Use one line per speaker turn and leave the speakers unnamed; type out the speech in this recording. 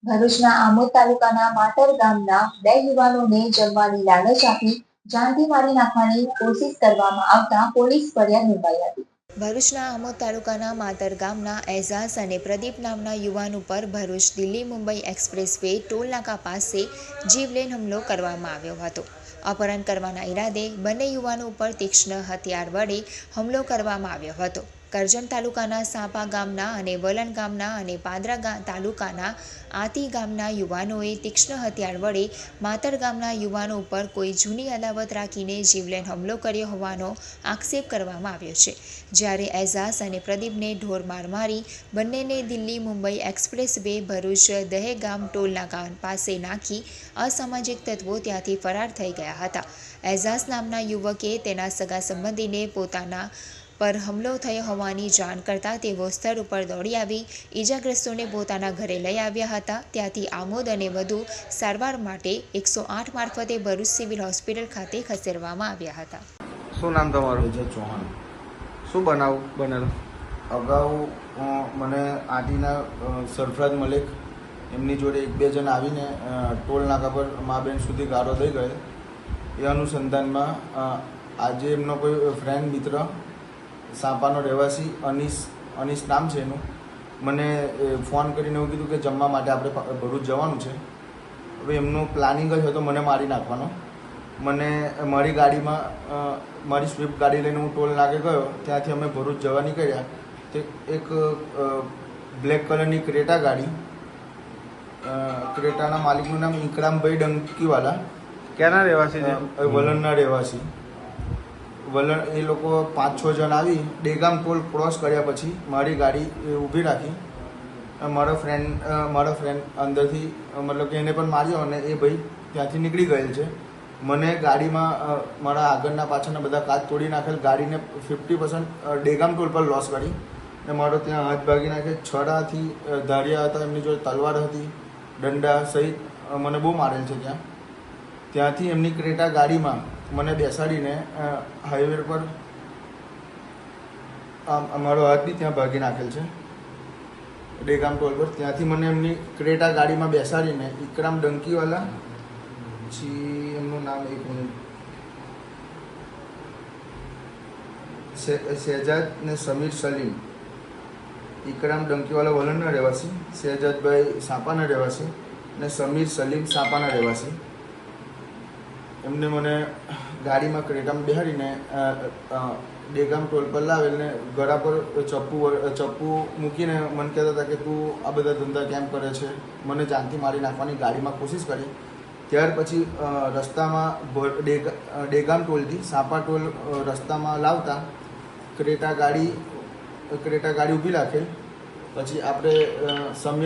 ભરૂચના આમોદ તાલુકાના માતર ગામના બે યુવાનોને જમવાની લાલચ આપી જાનથી મારી નાખવાની કોશિશ કરવામાં આવતા પોલીસ ફરિયાદ નોંધાઈ હતી। ભરૂચના આમોદ તાલુકાના માતર ગામના એઝાઝ અને પ્રદીપ નામના યુવાન ઉપર Bharuch Delhi Mumbai expressway toll નાકા પાસે જીવલેણ હુમલો કરવામાં આવ્યો હતો। અપહરણ કરવાના ઈરાદે બંને યુવાનો ઉપર તીક્ષ્ણ હથિયાર વડે હુમલો કરવામાં આવ્યો હતો। કરજણ તાલુકાના સાપા ગામના અને વલણ ગામના અને પાદરા તાલુકાના આતી ગામના યુવાનોએ તીક્ષ્ણ હથિયાર વડે માતર ગામના યુવાનો ઉપર કોઈ જૂની અદાવત રાખીને જીવલેણ હુમલો કર્યો હોવાનો આક્ષેપ કરવામાં આવ્યો છે। જ્યારે એઝાઝ અને પ્રદીપને ઢોર માર મારી બંનેને Delhi Mumbai expressway Bharuch Dahegam toll નાકા પાસે નાખી અસામાજિક તત્વો ત્યાંથી ફરાર થઈ ગયા હતા। એઝાઝ નામના યુવકે તેના સગા સંબંધીને પોતાના પર હુમલો થયો હોવાની જાણ કરતાં તેઓ સ્થળ ઉપર દોડી આવી ઈજાગ્રસ્તોને પોતાના ઘરે લઈ આવ્યા હતા। ત્યાંથી આમોદ અને વધુ સારવાર માટે 108 મારફતે ભરૂચ સિવિલ હોસ્પિટલ ખાતે ખસેડવામાં આવ્યા હતા।
શું નામ તમારું?
વિજય ચૌહાણ।
શું બનેલો?
અગાઉ મને આટીના સરફરાજ મલિક એમની જોડે એક બે જણ આવીને ટોલ નાકા પર મા બેન સુધી ગાળો દઈ ગયેલ। એ અનુસંધાનમાં આજે એમનો કોઈ ફ્રેન્ડ મિત્ર સાપાનો રહેવાસી અનીસ નામ છે એનું, મને ફોન કરીને એવું કીધું કે જમવા માટે આપણે ભરૂચ જવાનું છે। હવે એમનું પ્લાનિંગ જ હતો મને મારી નાખવાનો। મને મારી ગાડીમાં મારી સ્વિફ્ટ ગાડી લઈને હું ટોલ નાકે ગયો। ત્યાંથી અમે ભરૂચ જવા નીકળ્યા। તે એક બ્લેક કલરની ક્રેટા ગાડી, ક્રેટાના માલિકનું નામ ઇકરામભાઈ ડંકીવાલા,
ક્યાંના રહેવાસી છે?
વલણના રહેવાસી। વલણ એ લોકો 5-6 જણ આવી ડેગામ ટોલ ક્રોસ કર્યા પછી મારી ગાડી ઊભી રાખી। મારો ફ્રેન્ડ અંદરથી મતલબ કે એને પણ માર્યો અને એ ભાઈ ત્યાંથી નીકળી ગયેલ છે। મને ગાડીમાં મારા આગળના પાછળના બધા કાચ તોડી નાખેલ, ગાડીને 50% ડેગામ ટોલ પર લોસ કરી અને મારો ત્યાં હાથ ભાગી નાખે। છડાથી ધારિયા હતા, એમની જોડે તલવાર હતી, દંડા સહિત મને બહુ મારેલ છે ત્યાં। ત્યાંથી એમની ક્રેટા ગાડીમાં મને બેસાડીને હાઈવે પર અમારો હાથ બી ત્યાં ભાગી નાખેલ છે ડેગામ ટોલ પર। ત્યાંથી મને એમની ક્રેટા ગાડીમાં બેસાડીને ઇકરામ ડંકીવાલા, પછી એમનું નામ એક મિનિટ, શહેજાદ ને સમીર સલીમ, ઇકરામ ડંકીવાલા વલણના રહેવાસી, શહેજાદભાઈ સાપાના રહેવાસી અને સમીર સલીમ સાપાના રહેવાસી। એમને મને ગાડીમાં ક્રેટામાં બેહાડીને ડેગામ ટોલ પર લાવેલ ને ગળા પર ચપ્પુ મૂકીને મને કહેતા હતા કે તું આ બધા ધંધા કેમ કરે છે, મને જાનથી મારી નાખવાની ગાડીમાં કોશિશ કરી। ત્યાર પછી રસ્તામાં ડેગામ ટોલથી સાપા ટોલ રસ્તામાં લાવતા ક્રેટા ગાડી ઊભી રાખેલ। પછી આપણે